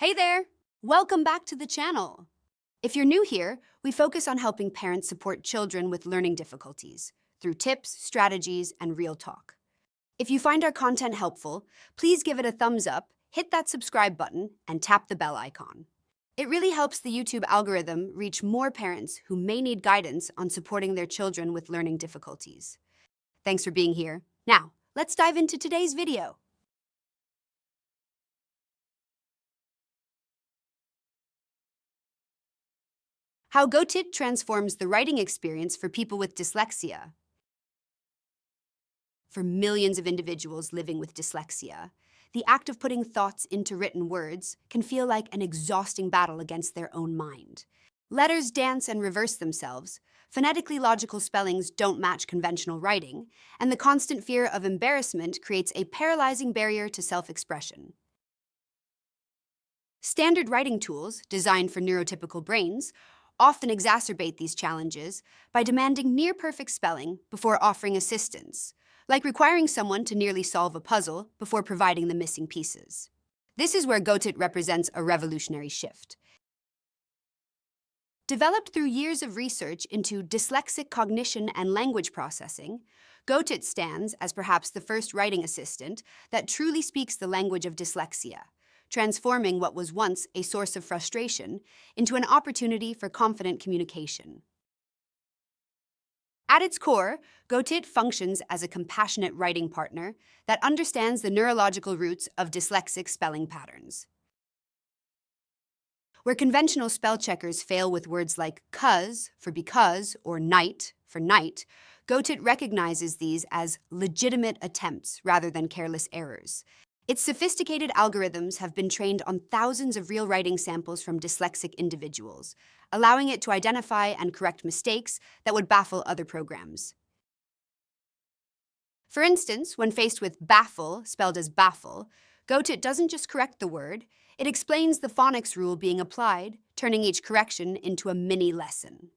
Hey there! Welcome back to the channel. If you're new here, we focus on helping parents support children with learning difficulties through tips, strategies, and real talk. If you find our content helpful, please give it a thumbs up, hit that subscribe button, and tap the bell icon. It really helps the YouTube algorithm reach more parents who may need guidance on supporting their children with learning difficulties. Thanks for being here. Now, let's dive into today's video. How Ghotit transforms the writing experience for people with dyslexia. For millions of individuals living with dyslexia, the act of putting thoughts into written words can feel like an exhausting battle against their own mind. Letters dance and reverse themselves, phonetically logical spellings don't match conventional writing, and the constant fear of embarrassment creates a paralyzing barrier to self-expression. Standard writing tools, designed for neurotypical brains, often exacerbate these challenges by demanding near-perfect spelling before offering assistance, like requiring someone to nearly solve a puzzle before providing the missing pieces. This is where Ghotit represents a revolutionary shift. Developed through years of research into dyslexic cognition and language processing, Ghotit stands as perhaps the first writing assistant that truly speaks the language of dyslexia, transforming what was once a source of frustration into an opportunity for confident communication. At its core, Ghotit functions as a compassionate writing partner that understands the neurological roots of dyslexic spelling patterns. Where conventional spell checkers fail with words like cuz for because or night for night, Ghotit recognizes these as legitimate attempts rather than careless errors. Its sophisticated algorithms have been trained on thousands of real writing samples from dyslexic individuals, allowing it to identify and correct mistakes that would baffle other programs. For instance, when faced with baffle, spelled as baffle, Ghotit doesn't just correct the word, it explains the phonics rule being applied, turning each correction into a mini lesson.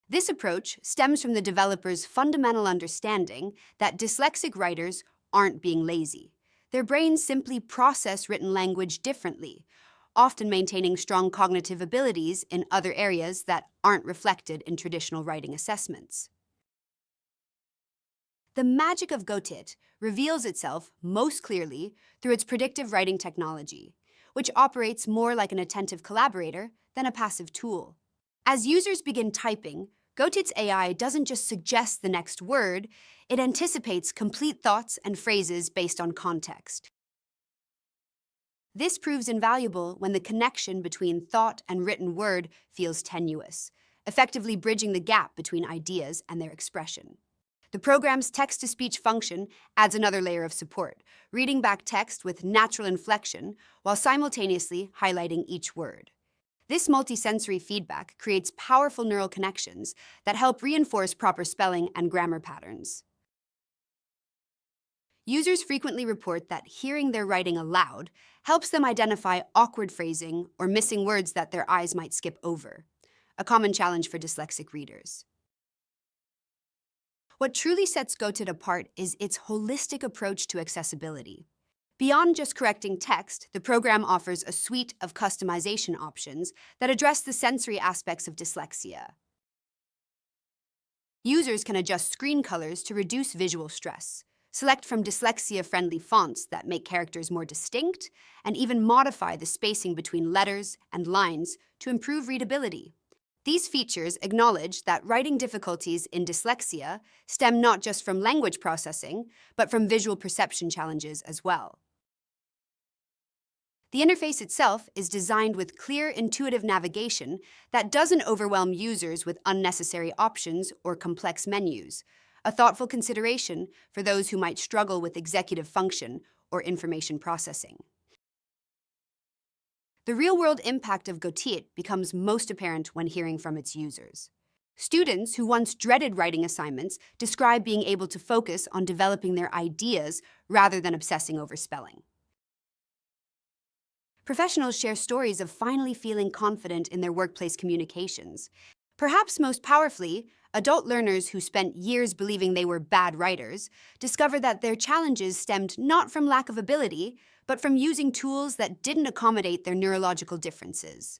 This approach stems from the developer's fundamental understanding that dyslexic writers aren't being lazy. Their brains simply process written language differently, often maintaining strong cognitive abilities in other areas that aren't reflected in traditional writing assessments. The magic of Ghotit reveals itself most clearly through its predictive writing technology, which operates more like an attentive collaborator than a passive tool. As users begin typing, Ghotit's AI doesn't just suggest the next word, it anticipates complete thoughts and phrases based on context. This proves invaluable when the connection between thought and written word feels tenuous, effectively bridging the gap between ideas and their expression. The program's text-to-speech function adds another layer of support, reading back text with natural inflection while simultaneously highlighting each word. This multisensory feedback creates powerful neural connections that help reinforce proper spelling and grammar patterns. Users frequently report that hearing their writing aloud helps them identify awkward phrasing or missing words that their eyes might skip over, a common challenge for dyslexic readers. What truly sets Ghotit apart is its holistic approach to accessibility. Beyond just correcting text, the program offers a suite of customization options that address the sensory aspects of dyslexia. Users can adjust screen colors to reduce visual stress, select from dyslexia-friendly fonts that make characters more distinct, and even modify the spacing between letters and lines to improve readability. These features acknowledge that writing difficulties in dyslexia stem not just from language processing, but from visual perception challenges as well. The interface itself is designed with clear, intuitive navigation that doesn't overwhelm users with unnecessary options or complex menus, a thoughtful consideration for those who might struggle with executive function or information processing. The real-world impact of Ghotit becomes most apparent when hearing from its users. Students who once dreaded writing assignments describe being able to focus on developing their ideas rather than obsessing over spelling. Professionals share stories of finally feeling confident in their workplace communications. Perhaps most powerfully, adult learners who spent years believing they were bad writers discover that their challenges stemmed not from lack of ability, but from using tools that didn't accommodate their neurological differences.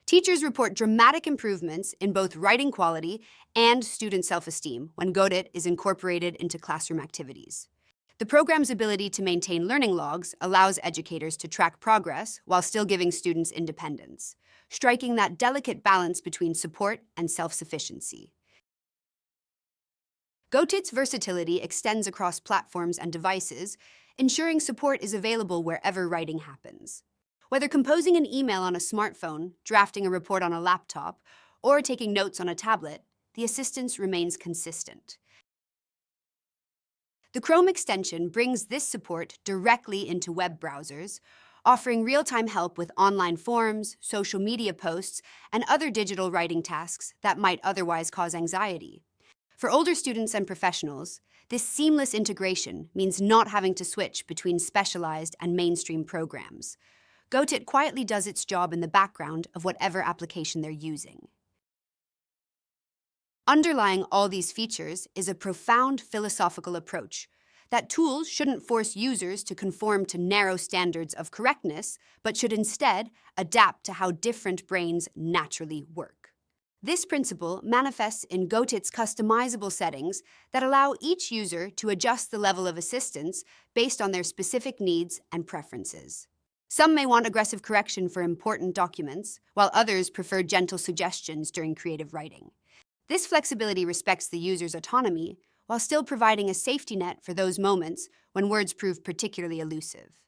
Teachers report dramatic improvements in both writing quality and student self-esteem when Ghotit is incorporated into classroom activities. The program's ability to maintain learning logs allows educators to track progress while still giving students independence, striking that delicate balance between support and self-sufficiency. Ghotit's versatility extends across platforms and devices, ensuring support is available wherever writing happens. Whether composing an email on a smartphone, drafting a report on a laptop, or taking notes on a tablet, the assistance remains consistent. The Chrome extension brings this support directly into web browsers, offering real-time help with online forms, social media posts, and other digital writing tasks that might otherwise cause anxiety. For older students and professionals, this seamless integration means not having to switch between specialized and mainstream programs. Ghotit quietly does its job in the background of whatever application they're using. Underlying all these features is a profound philosophical approach that tools shouldn't force users to conform to narrow standards of correctness, but should instead adapt to how different brains naturally work. This principle manifests in Ghotit's customizable settings that allow each user to adjust the level of assistance based on their specific needs and preferences. Some may want aggressive correction for important documents, while others prefer gentle suggestions during creative writing. This flexibility respects the user's autonomy, while still providing a safety net for those moments when words prove particularly elusive.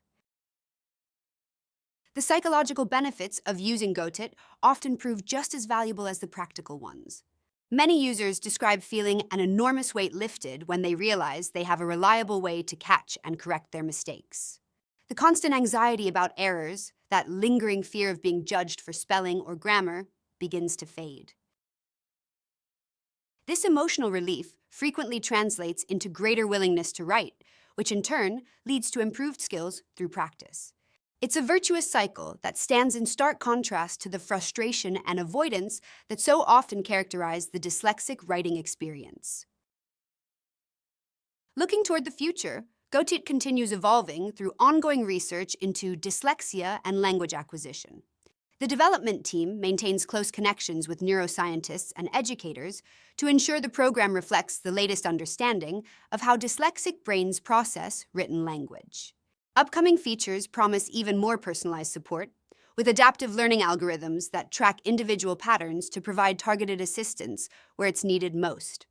The psychological benefits of using Ghotit often prove just as valuable as the practical ones. Many users describe feeling an enormous weight lifted when they realize they have a reliable way to catch and correct their mistakes. The constant anxiety about errors, that lingering fear of being judged for spelling or grammar, begins to fade. This emotional relief frequently translates into greater willingness to write, which in turn leads to improved skills through practice. It's a virtuous cycle that stands in stark contrast to the frustration and avoidance that so often characterize the dyslexic writing experience. Looking toward the future, Ghotit continues evolving through ongoing research into dyslexia and language acquisition. The development team maintains close connections with neuroscientists and educators to ensure the program reflects the latest understanding of how dyslexic brains process written language. Upcoming features promise even more personalized support, with adaptive learning algorithms that track individual patterns to provide targeted assistance where it's needed most.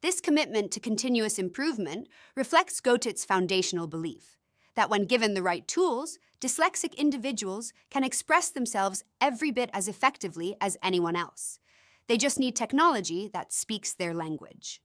This commitment to continuous improvement reflects Ghotit's foundational belief that when given the right tools, dyslexic individuals can express themselves every bit as effectively as anyone else. They just need technology that speaks their language.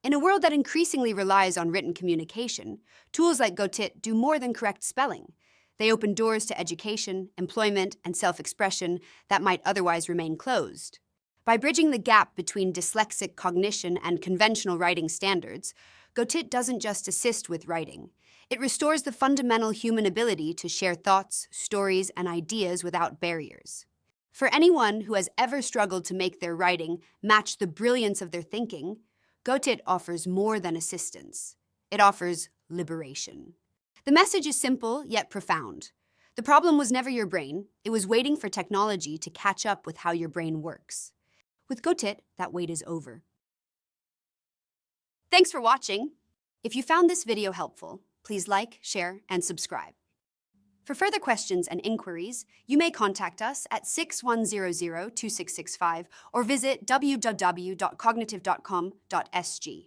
In a world that increasingly relies on written communication, tools like Ghotit do more than correct spelling. They open doors to education, employment, and self-expression that might otherwise remain closed. By bridging the gap between dyslexic cognition and conventional writing standards, Ghotit doesn't just assist with writing. It restores the fundamental human ability to share thoughts, stories, and ideas without barriers. For anyone who has ever struggled to make their writing match the brilliance of their thinking, Ghotit offers more than assistance. It offers liberation. The message is simple yet profound. The problem was never your brain. It was waiting for technology to catch up with how your brain works. With Ghotit, that wait is over. Thanks for watching. If you found this video helpful, please like, share, and subscribe. For further questions and inquiries, you may contact us at 6100-2665 or visit www.cognitive.com.sg.